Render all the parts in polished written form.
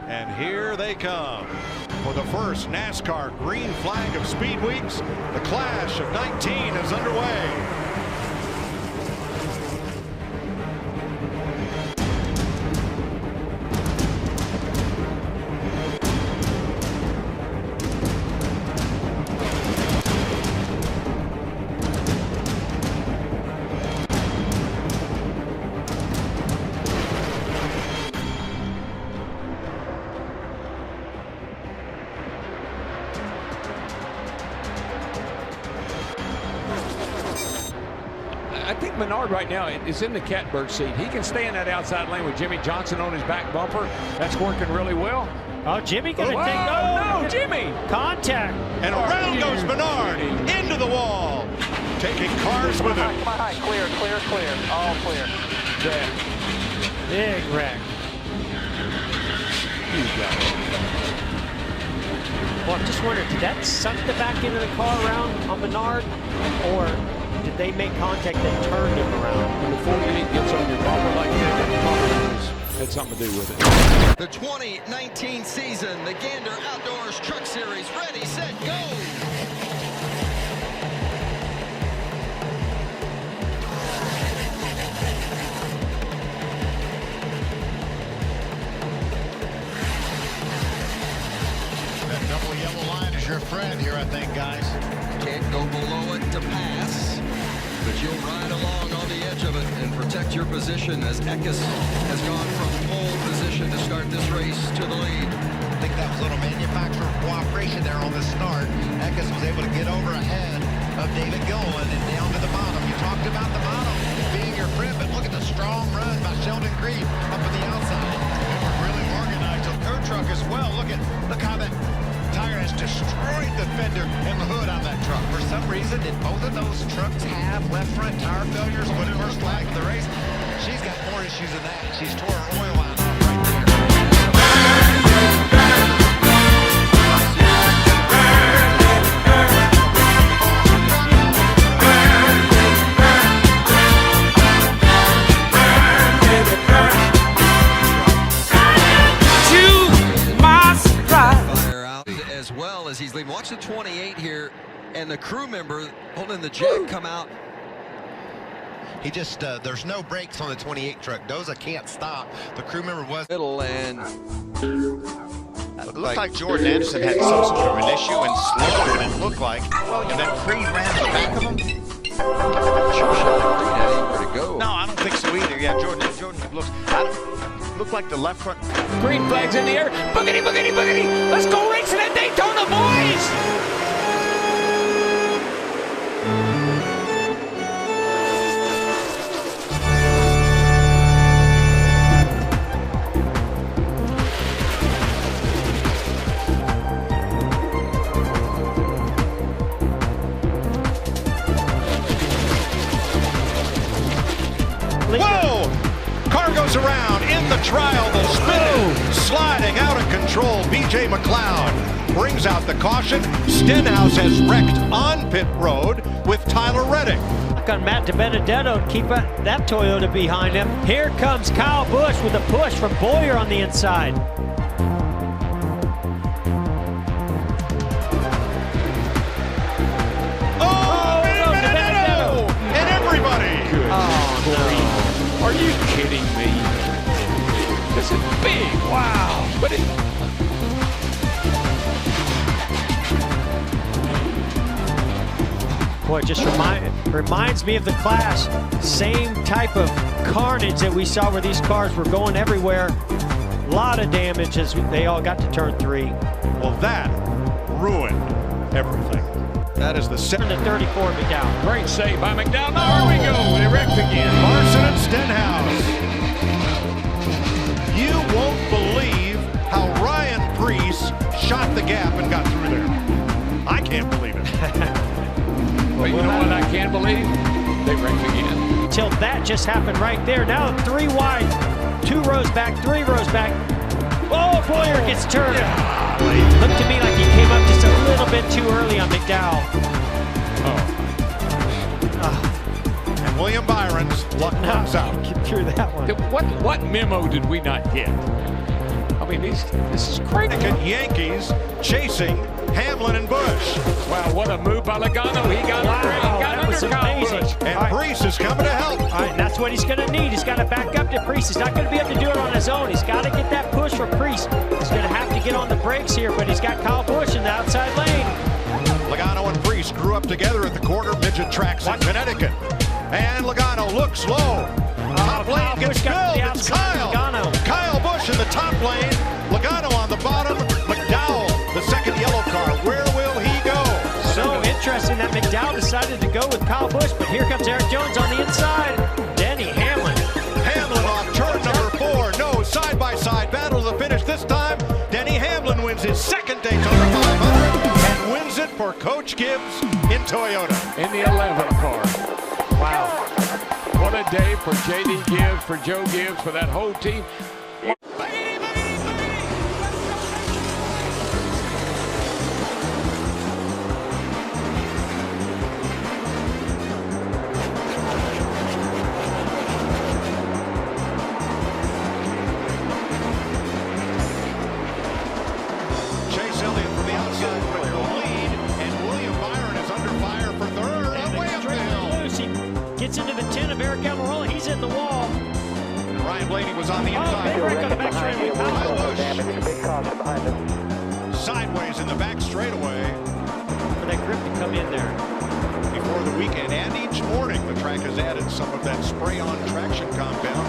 And here they come. For the first NASCAR Green Flag of Speed Weeks, the Clash of 19 is underway. I think Menard right now is in the catbird seat. He can stay in that outside lane with Jimmie Johnson on his back bumper. That's working really well. Oh, Jimmy gonna take no, Jimmy! Contact. And around goes Menard into the wall. Taking cars with him. Come on, clear, clear, clear. All clear. Wreck. Big wreck. You got it. Well, I'm just wondering, did that suck the back end of the car around on Menard? Or did they make contact and turn him around? When the 48 gets on your bumper like that, probably had something to do with it. The 2019 season, the Gander Outdoors Truck Series, ready, set, go! That double yellow line is your friend here, I think, guys. Can't go below it to pass, but you'll ride along on the edge of it and protect your position as Eckes has gone from pole position to start this race to the lead. I think that was a little manufacturer cooperation there on the start. Eckes was able to get over ahead of David Gilliland and down to the bottom. You talked about the bottom being your friend, but look at the strong run by Sheldon Creed up on the outside. They were really organized. A tow truck as well. Look how that tire has destroyed the fender and the hood on that truck. For some reason, did both of those trucks have left front tire failures when it first flagged the race? She's got more issues than that. She's tore her oil line off right there. As well as he's leaving. Watch the 28 here, and the crew member holding the jack come out. He just, there's no brakes on the 28 truck. Doza can't stop. The crew member was Middle and it looked like Jordan Anderson had some sort of an issue and slowed, it looked like. And then Creed ran to the back of him. sure shot at Creed had anywhere to go. No, I don't think so either. Yeah, Jordan looked like the left front. Green flags in the air. Boogity, boogity, boogity. Let's go racing at Daytona, boys! Whoa! Car goes around in the trial, the spinning, sliding out of control. BJ McLeod brings out the caution. Stenhouse has wrecked on pit road with Tyler Reddick. Look on Matt DiBenedetto to keep that Toyota behind him. Here comes Kyle Busch with a push from Bowyer on the inside. Oh, DiBenedetto! And everybody! Are you kidding me? This is big. Wow. But it... Boy, it just reminds me of the Clash. Same type of carnage that we saw where these cars were going everywhere. A lot of damage as they all got to turn 3. Well, that ruined everything. That is the Turn to 34, McDowell. Great save by McDowell. Now here we go. They wrecked again. Larson and Stenhouse. You won't believe how Ryan Preece shot the gap and got through there. I can't believe it. But you know what I can't believe? They wrecked again. Until that just happened right there. Now 3 wide, 2 rows back, 3 rows back. Oh, Bowyer gets turned. Looked to me like he came up just a little bit too early on McDowell. And William Byron's luck runs out. Get through that one. What memo did we not get? I mean, this is crazy. Yankees chasing Hamlin and Busch. Wow, what a move by Logano. He got that was under Kyle amazing. Busch. And Preece is coming to help. All right, and that's what he's going to need. He's got to back up to Preece. He's not going to be able to do it on his own. He's got to get that push for Preece. He's going to have to get on the brakes here, but he's got Kyle Busch in the outside lane. Logano and Preece grew up together at the quarter midget tracks in Connecticut. And Logano looks low. Top lane gets filled. It's Kyle. Kyle Busch in the top lane. Logano on the bottom. McDowell, the second yellow car. Where will he go? So interesting that McDowell decided to go with Kyle Busch, but here comes Eric Jones on the inside. Denny Hamlin. Hamlin off turn number 4. No, side-by-side battle to the finish. This time, Denny Hamlin wins his second Daytona 500 and wins it for Coach Gibbs in Toyota. In the 11 car. Wow. What a day for J.D. Gibbs, for Joe Gibbs, for that whole team. Chase Elliott from the outside with the lead, and William Byron is under fire for third. And Way up the hill. loose. He gets into the 10 of Eric Almirola. He's in the wall. And Ryan Blaney was on the Oh, inside. big wreck on the back straightaway. Kyle Kyle Busch sideways in the back straightaway. for that grip to come in there. Before the weekend and each morning, the track has added some of that spray-on traction compound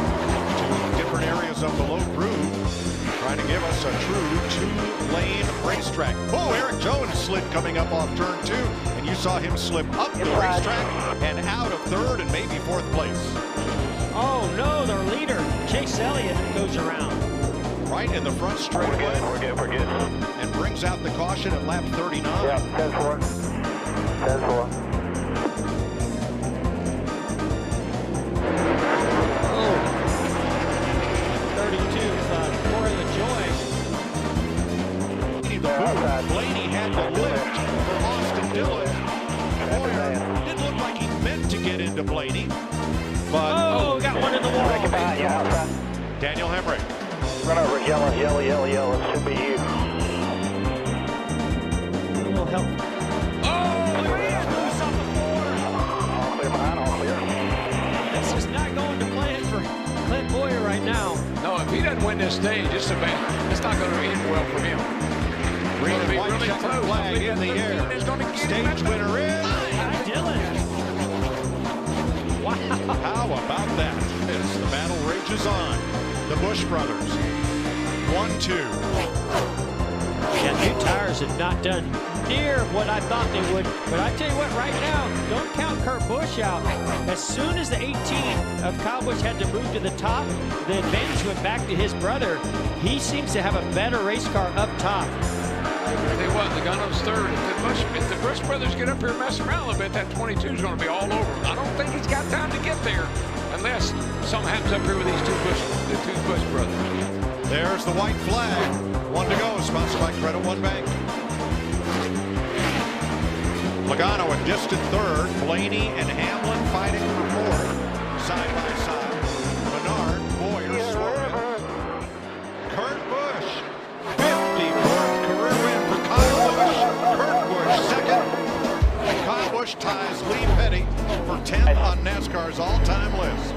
to different areas of the low groove, trying to give us a true two-lane racetrack. Oh, Eric Jones slid coming up off turn 2, and you saw him slip up the racetrack and out of third and maybe 4th place. Oh no, their leader, Chase Elliott, goes around. Right in the front straightaway. We're good. And brings out the caution at lap 39. Yeah, 10-4. 10-4. Oh, 32, Corey LaJoie. Blaney had the lift for Austin Dillon. Boyer didn't look like he meant to get into Blaney. But Oh, got one in the wall. Daniel Hemrick. Run over, yellow. It should be you. A little help. Oh, Loose off the floor. All clear behind, all clear. This is not going to plan for Clint Boyer right now. no, if he doesn't win this stage, it's not going to end well for him. Going to be White really checkered close. flag in the air. It's going to get him. Stage winner is. Dylan. Wow. How about that? As the battle rages on. The Busch brothers. 1-2. Yeah, new tires have not done near what I thought they would. But I tell you what, right now, don't count Kurt Busch out. As soon as the 18 of Kyle Busch had to move to the top, the advantage went back to his brother. He seems to have a better race car up top. Tell you what, Logano's third. If the Busch brothers get up here and mess around a little bit, that 22 is going to be all over. I don't think he's got time to get there unless something happens up here with these the two Busch brothers. There's the white flag. 1 to go, sponsored by Credit One Bank. Logano a distant third. Blaney and Hamlin fighting for fourth. Side by side. Menard, Boyer, Suarez. Kurt Busch. 54th career win for Kyle Busch. Kurt Busch second. Kyle Busch ties Lee Petty for 10th on NASCAR's all-time list.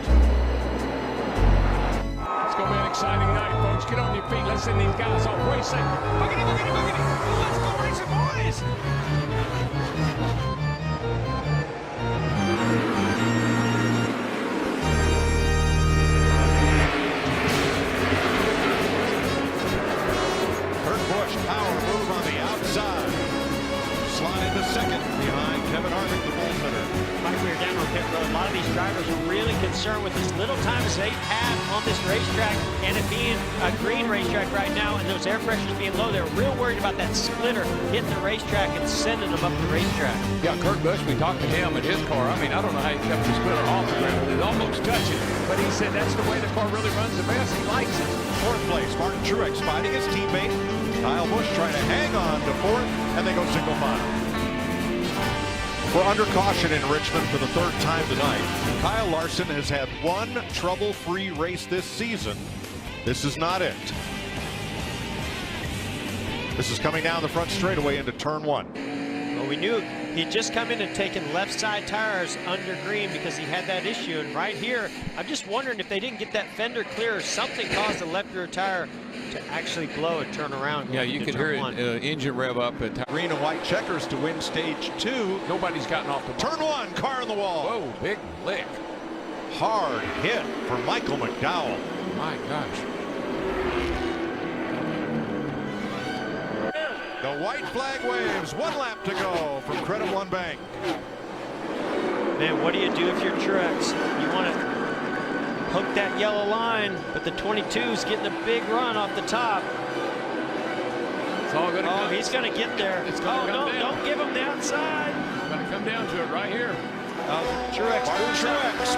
It's going to be an exciting night, folks. Get on your feet. Let's send these guys off. What do you say? Boogity, boogity, boogity. Let's go racing, boys. Kurt Busch, power move on the outside. Slide into second behind Kevin Harvick, the bullfitter. Like we were down on pit road, a lot of these drivers are really concerned with as little time as they have on this racetrack, and it being a green racetrack right now and those air pressures being low. They're real worried about that splitter hitting the racetrack and sending them up the racetrack. Yeah, Kurt Busch, we talked to him in his car. I mean, I don't know how he kept the splitter off the ground. It almost touched it. But he said that's the way the car really runs the best. He likes it. Fourth place, Martin Truex fighting his teammate. Kyle Busch trying to hang on to fourth, and they go single file. We're under caution in Richmond for the third time tonight. Kyle Larson has had one trouble-free race this season. This is not it. This is coming down the front straightaway into turn 1. Well, we knew he'd just come in and taken left side tires under green because he had that issue. And right here, I'm just wondering if they didn't get that fender clear or something caused the left rear tire to actually blow and turn around. Yeah, you can hear it, engine rev up. At Green and white checkers to win stage 2. Nobody's gotten off the Turn 1, car in the wall. Whoa, big lick. Hard hit for Michael McDowell. My gosh. The white flag waves. 1 lap to go from Credit One Bank. Man, what do you do if you're Truex? You want to hook that yellow line, but the 22's getting a big run off the top. It's all going to come. He's going to get there. It's going to come down. Don't give him the outside. It's going to come down to it right here. Truex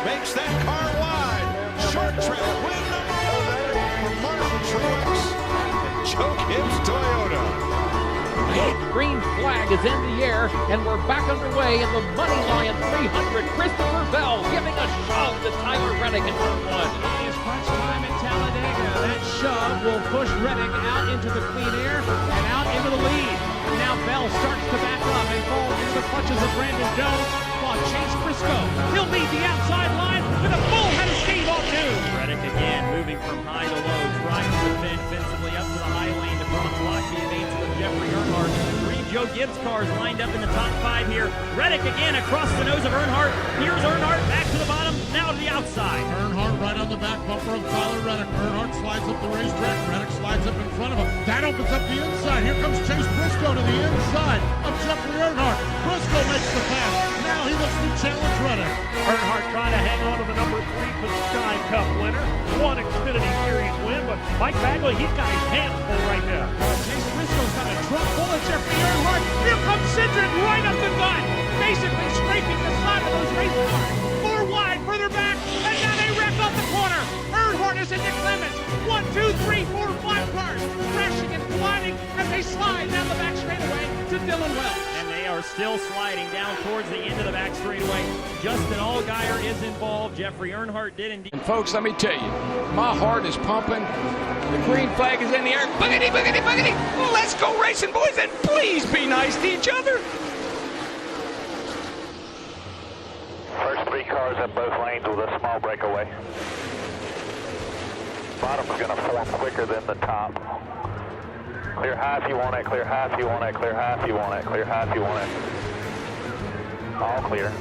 makes that car wide. Short track win number 1 for Martin Truex and Joe Gibbs Toyota. Green flag is in the air, and we're back underway in the Money Lion 300. Christopher Bell giving a shove to Tyler Reddick in turn 1. It's crunch time in Talladega. That shove will push Reddick out into the clean air and out into the lead. Now Bell starts to back up and fall into the clutches of Brandon Jones, while Chase Briscoe, he'll lead the outside line with a full head of steam off new. Reddick again moving from high to low, trying to defend defensively up to the high lane to block the advance of Jeffrey Earnhardt. Three Joe Gibbs cars lined up in the top 5 here. Reddick again across the nose of Earnhardt. Here's Earnhardt back to the bottom, now to the outside. Earnhardt right on the back bumper of Tyler Reddick. Earnhardt slides up the racetrack. Reddick slides up in front of him. That opens up the inside. Here comes Chase Briscoe to the inside of Jeffrey Earnhardt. Briscoe makes the pass. Now he looks to challenge Reddick. Earnhardt trying to hang on to the number 3 Shine Cup winner. 1 Xfinity Series win, but Mike Bagley, he's got his hands full right now. Chase Briscoe's got a truck full of Jeffrey Earnhardt. Here comes Cindric right up the gun, basically scraping the side of those race cars. 4 wide, further back, and now they wreck off the corner. Earnhardt is into Clements. 1, 2, 3, 4, 5 cars crashing and colliding as they slide down the back straightaway to Dylan Welch. And they are still sliding down towards the end of the back straightaway. Justin Allgaier is involved. Jeffrey Earnhardt did indeed. And folks, let me tell you, my heart is pumping. The green flag is in the air. Boogity, boogity, boogity. Let's go racing, boys, and please be nice to each other. First 3 cars in both lanes with a small breakaway. Bottom's going to form quicker than the top. Clear high if you want it, clear high if you want it, clear high if you want it, clear high if you want it. All clear.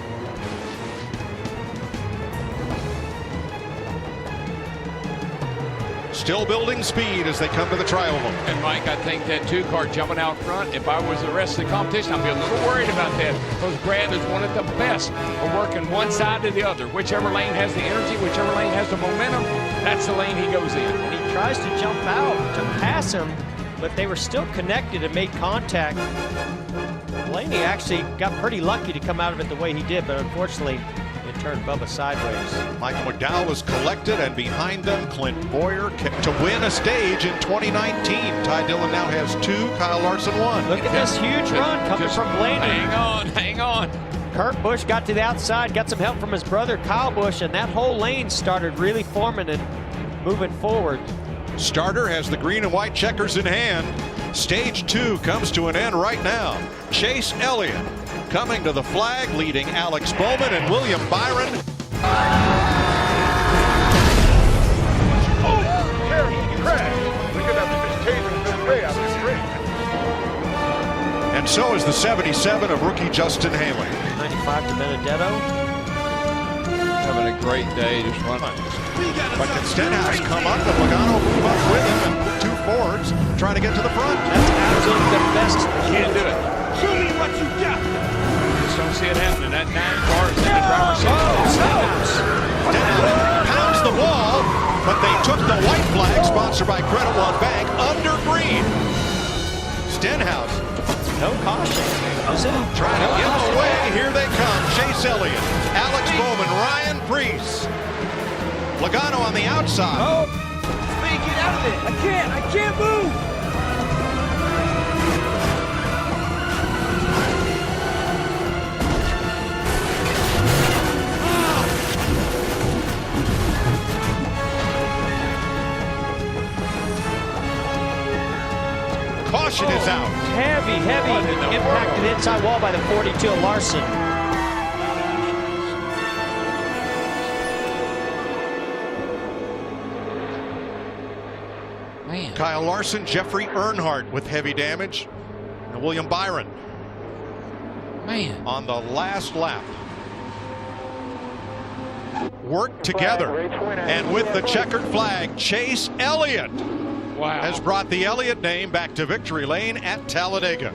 Still building speed as they come to the trial home. And Mike, I think that 2 car jumping out front, if I was the rest of the competition, I'd be a little worried about that. Because Brad is one of the best of working one side to the other. Whichever lane has the energy, whichever lane has the momentum, that's the lane he goes in. And he tries to jump out to pass him, but they were still connected and made contact. Blaney actually got pretty lucky to come out of it the way he did, but unfortunately, it turned Bubba sideways. Michael McDowell was collected, and behind them, Clint Boyer to win a stage in 2019. Ty Dillon now has 2, Kyle Larson 1. Look at this huge run coming from Blaney. Hang on. Kurt Busch got to the outside, got some help from his brother Kyle Busch, and that whole lane started really forming and moving forward. Starter has the green and white checkers in hand. Stage 2 comes to an end right now. Chase Elliott coming to the flag, leading Alex Bowman and William Byron. And so is the 77 of rookie Justin Haley. 95 to Benedetto. Having a great day, just running. But can Stenhouse come up and Logano move up with him and 2 Fords trying to get to the front? That's absolutely the best. Can't do it. Show me what you got. Just don't see it happening. That 9 car is in the driver's seat. Stenhouse pounds the wall, but they took the white flag, sponsored by Credit One Bank, under green. Stenhouse. No caution. Trying to get away. Here they come. Chase Elliott, Alex Bowman, Ryan Preece. Logano on the outside. Oh, man, get out of it. I can't move. Caution is out. Heavy impact to the inside wall by the 42 of Larson. Man. Kyle Larson, Jeffrey Earnhardt with heavy damage, and William Byron. Man. On the last lap. Work together. And with the checkered flag, Chase Elliott has brought the Elliott name back to victory lane at Talladega.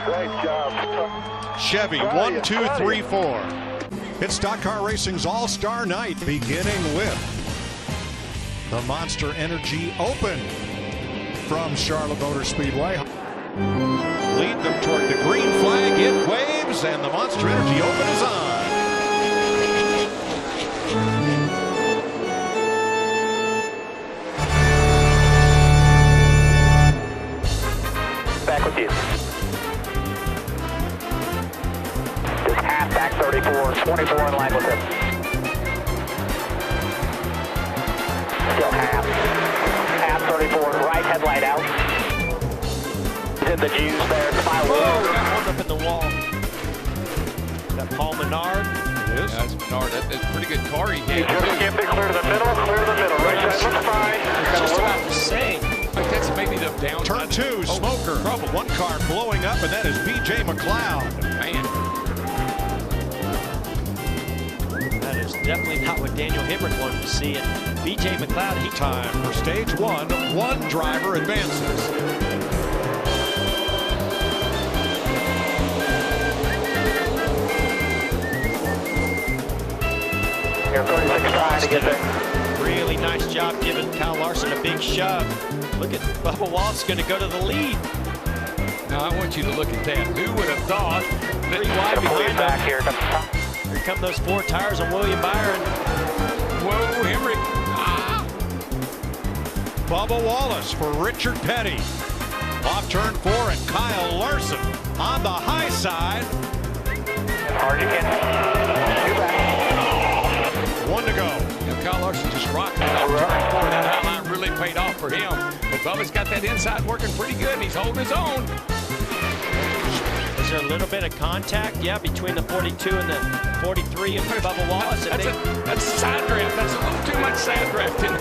Great job. Chevy, 1, 2, 3, 4. It's Stock Car Racing's All-Star Night, beginning with the Monster Energy Open from Charlotte Motor Speedway. Lead them toward the green flag. It waves, and the Monster Energy Open is on. Back with you. Just half back 34, 24 in line with him. Still half. Half 34, right headlight out. He's in the juice there. Whoa, got one up in the wall. Is that Paul Menard? It is. Yeah, that's Menard. That's a pretty good car he He's had. just getting clear to the middle, Right side looks fine. I was just about to say. That's maybe the down. Turn 2, Smoker. One car blowing up, and that is B.J. McLeod. Man. That is definitely not what Daniel Hemrick wanted to see. And B.J. McLeod, he Time for stage 1. One driver advances. You're 36 trying to get there. really nice job giving Kyle Larson a big shove. Look at Bubba Wallace going to go to the lead. Now I want you to look at that. Who would have thought that 3 wide behind back him. Here come those 4 tires on William Byron. Whoa, Hemrick. Ah. Bubba Wallace for Richard Petty. Off turn 4 and Kyle Larson on the high side. Hard you can. 1 to go. Yeah, Kyle Larson just rocking it off turn 4. That high line really paid off for him. But Bubba's got that inside working pretty good, and he's holding his own. Is there a little bit of contact? Yeah, between the 42 and the 43 of Bubba Wallace. That's a side draft. That's a little too much side drafting.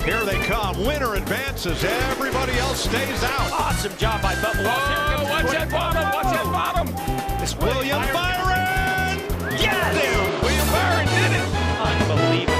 Here they come. Winner advances. Everybody else stays out. Awesome job by Bubba Wallace. Oh, watch that bottom. Watch that bottom. It's William Byron. Yes! William Byron did it. Unbelievable.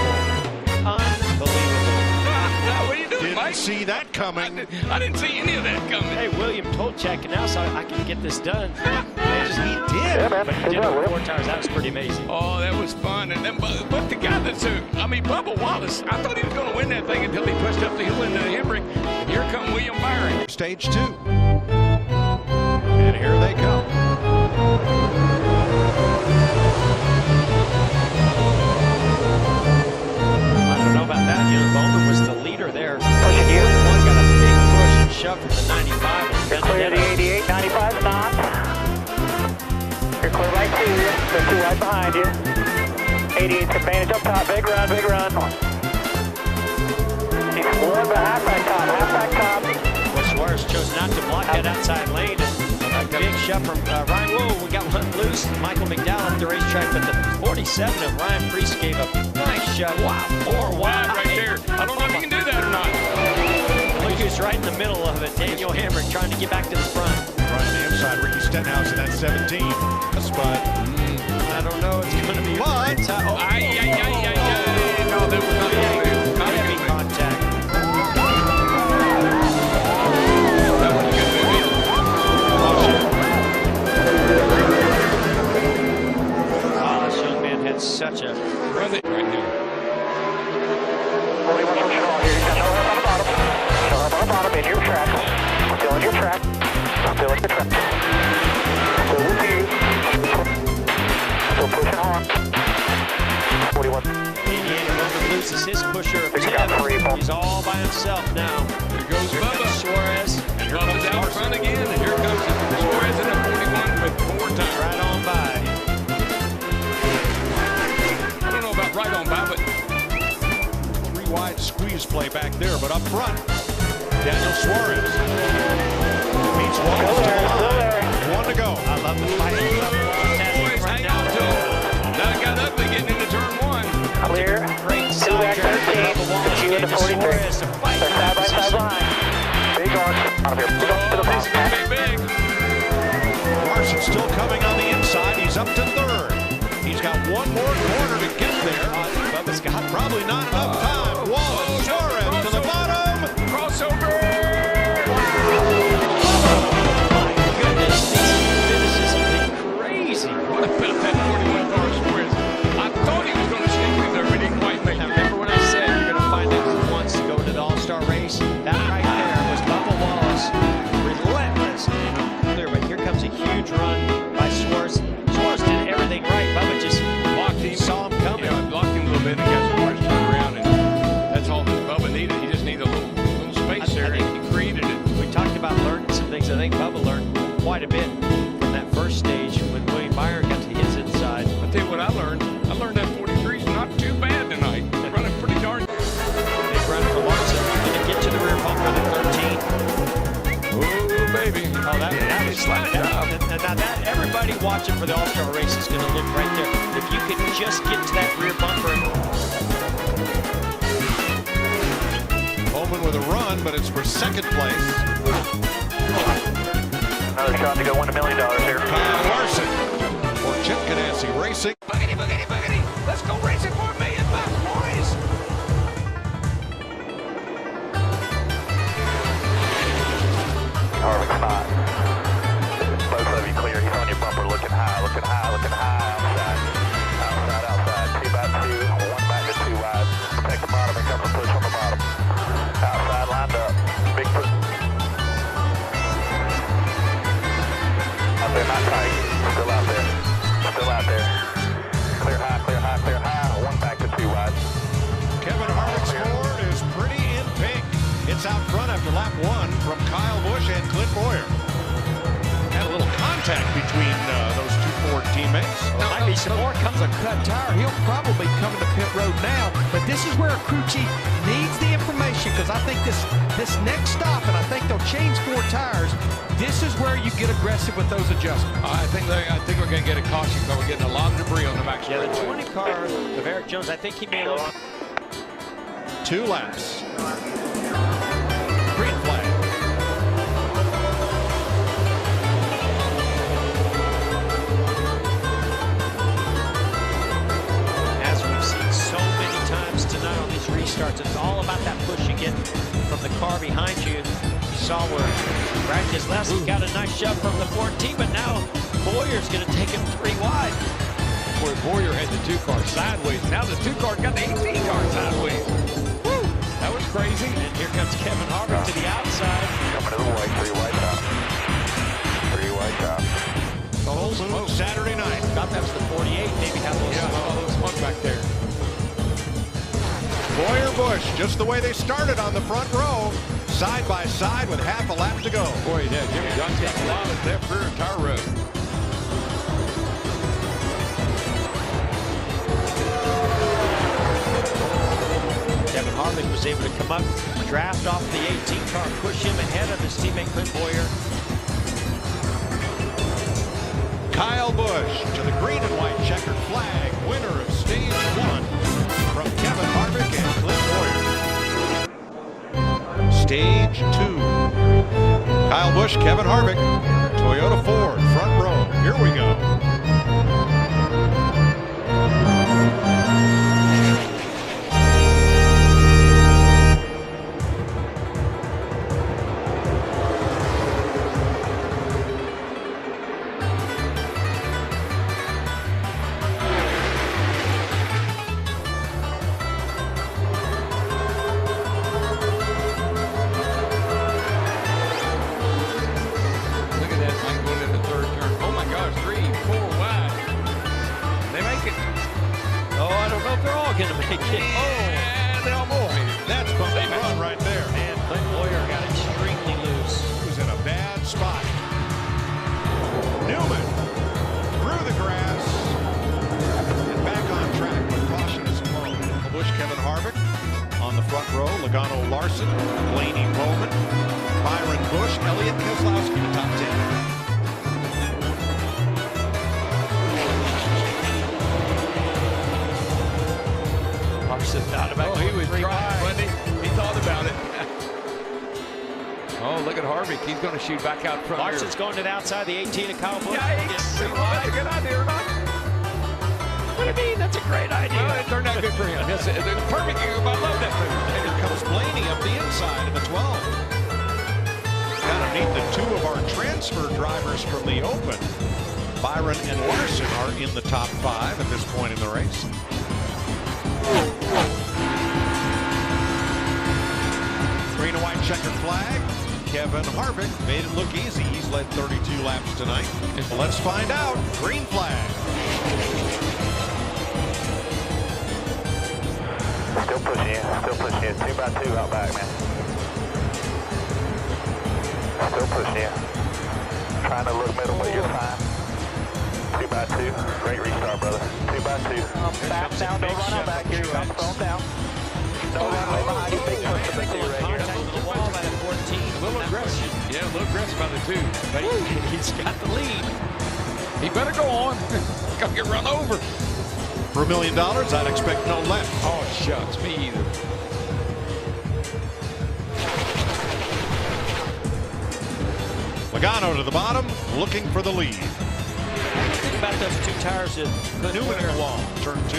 What are you doing, Didn't Mike? see that coming. I didn't see any of that coming. Hey, William told check now, so I can get this done. He did. Yeah, man. But he did it with 4 tires. That was pretty amazing. Oh, that was fun. And then, but the guy that's Bubba Wallace, I thought he was going to win that thing until he pushed up the hill into Hemrick. And here come William Byron. Stage 2. And here they come. I don't know about that. You know, Bowman was the leader there. Pushing you. One got a big push and shove from the 95. You're clear to the 88, 95 stop. You're clear right to you. They're 2 right behind you. 88's advantage up top. Big run, big run. He's 1 but halfback top. Well, Suarez chose not to block that outside lane. And a big shove from Ryan. Whoa, we got one loose. Michael McDowell at the racetrack, but the 47 of Ryan Priest gave a nice shove. Wow, 4 Wide right there. I don't know if you can do that or not. Look who's right in the middle of it. Daniel Hemrick trying to get back to the front. Right on the inside, Ricky Stenhouse in that 17. But I don't know. It's going to be. But no, that was not good. Not a heavy good move. contact. That was a good move either. Oh, this young man had such a. Run it right now. 41 pushing on here. You got no help on the bottom. No help on the bottom. In your track. Still in your track. Still in your track. Still with you. Still pushing hard. 41. Indiana Bowman loses his pusher of 10. He's all by himself now. Here goes Bubba. Suarez. Bubba's out front again, and here comes Suarez in the 41 with 4 tires. Right on by. I don't know about right on by, but 3 wide squeeze play back there, but up front. Daniel Suarez meets Wallace to the line. 1 to go. I love the fight. Boys, hang on to him. Now got up to getting into turn 1. Clear. Great 2 side back drive. 13. Bubba Wallace Q into getting 43. Suarez to fight They're side by side line. Big arc. Out of here. Push up to the This is bottom. going to be big. Larson still coming on the inside. He's up to 3rd. He's got 1 more corner to get there. Bubba's got probably not enough time. Wallace, Suarez to the bottom. Crossover. My goodness, these finishes have been crazy. What about that 41 car Suarez? I thought he was going to sneak in there, but he didn't quite make Now, it. remember when I said you're going to find out who wants to go into the All-Star race? That right there was Bubba Wallace. Relentless. Clear, but here comes a huge run by Suarez. Suarez did everything right. Bubba just Blocked him. saw him coming. Yeah, blocked him a little bit and got Suarez turned around, and that's all that Bubba needed. He just needed a little space I there, think and he created it. We talked about learning some things. I think Bubba learned quite a bit from that first stage when William Byron got to his inside. I'll tell you what I learned. I learned that 43 is not too bad tonight. They're running pretty darn. Big run for Larson. Going to get to the rear bumper of the 13. Oh, baby. Oh, that was slide job. Now that everybody watching for the All-Star race is going to look right there. If you could just get to that rear bumper. Bowman with a run, but it's for 2nd place. Another shot to go win $1 million here. Kyle Larson for Chip Ganassi Racing. Buggity, buggity, buggity. Let's go racing for $1 million, boys. Harvick's not. Both of you clear. He's on your bumper, looking high, looking high, looking high. Outside. Outside, outside. 2 by 2, 1 back to 2 wide. Protect the bottom and come and push on the bottom. Outside, lined up. Big push. Out there, not tight. Still out there. Still out there. Clear high, clear high, clear high. 1 back to 2 wide. Kevin Harvick's score is pretty in pink. It's out front after lap 1 from Kyle Busch and Clint Boyer. Had a little contact between those 2 Ford teammates. Might be some more comes a cut tire. He'll probably come to pit road now, but this is where a crew chief needs the information, because I think this next stop, and I think they'll change 4 tires, this is where you get aggressive with those adjustments. I think we're going to get a caution because we're getting a lot of debris on the back. Yeah, the 20 car of Eric Jones, I think he made a 2 laps. Green flag. As we've seen so many times tonight on these restarts, it's all about that push you get from the car behind you. You saw where Brad Keselowski got a nice shove from the 14, but now Boyer's going to take him 3 wide. Boy, Boyer had the 2 cars sideways. Now the 2 car got the 18 car sideways. Woo! That was crazy. And here comes Kevin Harvick to the outside. Coming to the white, 3 wide top. 3 wide top. The whole smoke Saturday night. Thought that was the 48, maybe have a little Yeah, smoke. all those smoke back there. Boyer Busch, just the way they started on the front row. Side by side with half a lap to go. Boy, yeah, Jimmy John's got a lot of depth for entire road. Kevin Harvick was able to come up, draft off the 18 car, push him ahead of his teammate Clint Boyer. Kyle Busch to the green and white checkered flag, winner of stage 1 from Kevin Harvick and Clint Boyer. Stage 2. Kyle Busch, Kevin Harvick, Toyota Ford, front row. Here we go. going to make it. Oh, now boy, that's bumpy run right there. And Clint Boyer got extremely loose. He was in a bad spot. Newman through the grass and back on track, but caution is called. Busch, Kevin Harvick on the front row. Logano Larson, Blaney Bowman. thought about he going was 3 trying, wide. wasn't he? He thought about it. Oh, look at Harvick. He's going to shoot back out front. Larson's going to the outside, the 18 of Kyle Busch. Yikes. That's a good idea or not? What do you mean? That's a great idea. Well, it turned out good for him. It's perfect. I love that move. Here comes Blaney up the inside in the 12. Gotta meet the 2 of our transfer drivers from the Open. Byron and Larson are in the top 5 at this point in the race. Green and white checkered flag. Kevin Harvick made it look easy. He's led 32 laps tonight. Well, let's find out. Green flag. Still pushing you. Still pushing you. 2 by 2 out back, man. Still pushing you. Trying to look middle, but you're fine. 2 by 2. Great restart, brother. 2 by 2. Back down. Don't run out back here. Phone down. No runway behind you. Big push to victory right here. Contact with the wall at 14. A little aggressive. Yeah, a little aggressive by the 2. But he's got the lead. He better go on. Come get run over. For $1 million, I'd expect no less. Oh, shucks. Me either. Logano to the bottom, looking for the lead. Think about those 2 tires that Newman in the wall. Turn 2.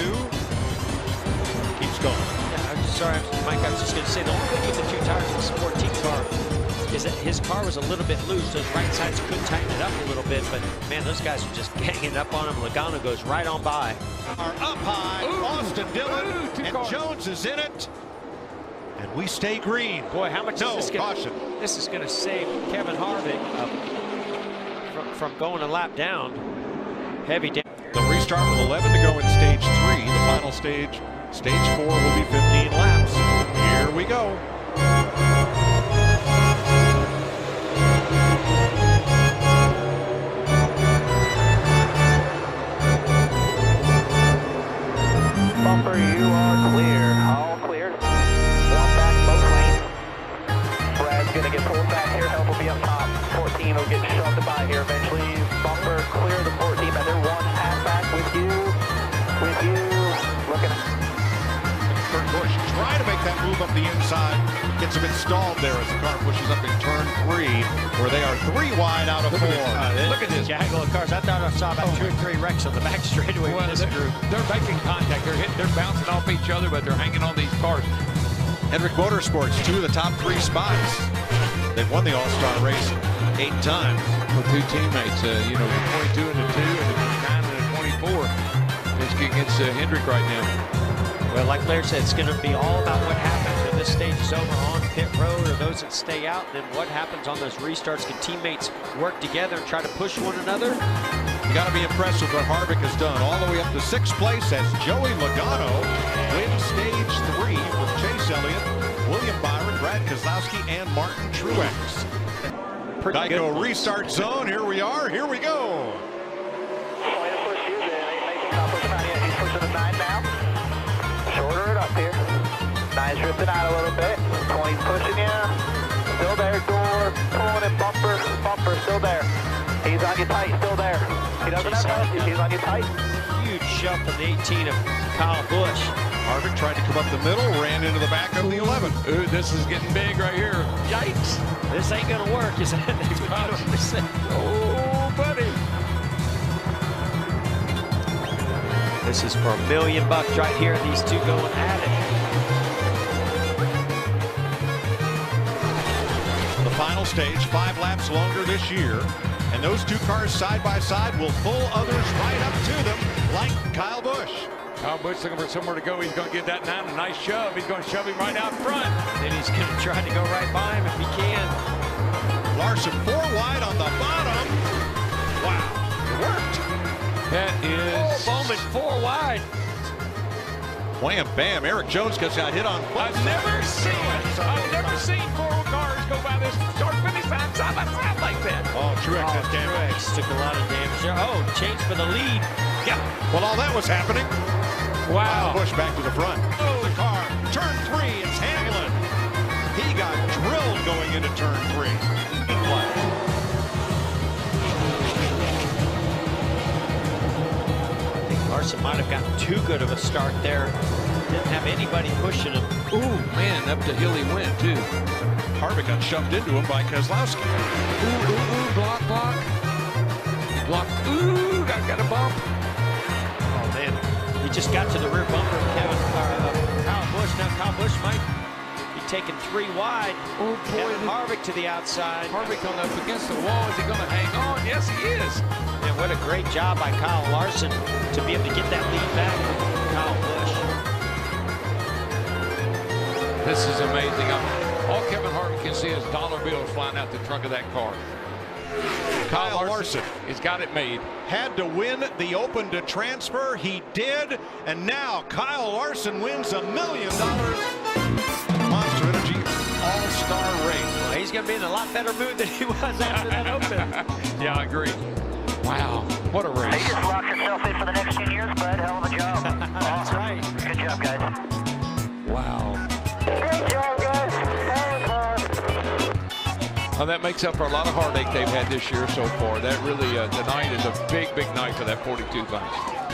Keeps going. Yeah, I'm sorry, Mike. I was just going to say the only thing with the 2 tires in the Sport Team car is that his car was a little bit loose. Those right sides could tighten it up a little bit, but man, those guys are just ganging up on him. Logano goes right on by. Are up high. Ooh. Austin Dillon Ooh, and Jones is in it. And we stay green. Boy, how much No, is this caution. This is going to save Kevin Harvick from going a lap down. Heavy down. They'll restart with 11 to go in stage 3. The final stage, stage 4, will be 15 laps. Here we go. Bumper, you are clear. All cleared. One back, both lanes. Brad's going to get pulled back here. Help will be up top. 14 will get shoved by here eventually. Bumper, clear the 14. And then 1 half back with you. Looking at Kurt Busch trying to make that move up the inside. Gets a bit stalled there as the car pushes up in turn 3, where they are 3 wide out of 4. Look at this. Gaggle of cars. I thought I saw about 2 or 3 wrecks on the back straightaway with this group. They're making contact. They're bouncing off each other, but they're hanging on these cars. Hendrick Motorsports, 2 of the top 3 spots. They've won the All-Star race 8 times. With 2 teammates, the 22 and the 2 and the 9 and the 24. It's against Hendrick right now. Well, like Blair said, it's going to be all about what happens when this stage is over on pit road, or those that stay out, and then what happens on those restarts. Can teammates work together and try to push one another? You got to be impressed with what Harvick has done, all the way up to 6th place as Joey Logano wins stage 3 with Chase Elliott, William Byron, Brad Keselowski, and Martin Truex. Geico restart zone. Here we are. Here we go. Way to push you there. Not pushing out yet. He's pushing the 9 now. Shorter it up here. 9's drifting out a little bit. 20's pushing you. Still there. Door pulling it. Bumper still there. He's on you tight. Still there. He doesn't have help. He's on you tight. Huge shove from the 18 of Kyle Busch. Harvick tried to come up the middle, ran into the back of the 11. Ooh, this is getting big right here. Yikes. This ain't going to work, is it? Oh, buddy. This is for $1 million right here. These 2 going at it. The final stage, 5 laps longer this year. And those 2 cars side by side will pull others right up to them, like Kyle Busch. Kyle Busch looking for somewhere to go. He's going to give that 9 a nice shove. He's going to shove him right out front. Then he's going to try to go right by him if he can. Larson 4 wide on the bottom. Wow, it worked. That is... Bowman 4 wide. Wham, bam. Eric Jones gets got hit on. I've never seen 4 cars go by this start-finish line side by side like that. Oh, Truex has damage. Truex took a lot of damage there. Oh, changed for the lead. Yeah. Well, all that was happening. Wow. Busch back to the front. Oh, the car. Turn 3. It's Hamlin. He got drilled going into turn 3. I think Larson might have gotten too good of a start there. didn't have anybody pushing him. Ooh, man, up the hill he went, too. Harvick got shoved into him by Keselowski. Ooh, block. Block. Ooh, got a bump. Oh, man. He just got to the rear bumper of Kyle Busch. Now Kyle Busch might be taking 3 wide. Oh, boy. Kevin Harvick to the outside. Harvick on up against the wall. Is he going to hang on? Yes, he is. And what a great job by Kyle Larson to be able to get that lead back from Kyle Busch. This is amazing. All Kevin Harvick can see is dollar bills flying out the trunk of that car. Kyle Larson has got it made. Had to win the Open to transfer. He did. And now Kyle Larson wins $1 million. Monster Energy All-Star race. Well, he's going to be in a lot better mood than he was after that Open. Yeah, I agree. Wow, what a race. You just locked yourself in for the next 10 years, bud. Hell of a job. That's right. Good job, guys. Wow. Great job, guys. Well, that makes up for a lot of heartache they've had this year so far. That really, tonight is a big night for that 42 bunch.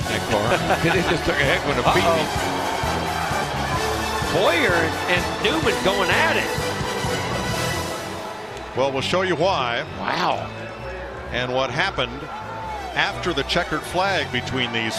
That car. It just took a heck of a beating. Boyer and Newman going at it. Well, we'll show you why. Wow. And what happened after the checkered flag between these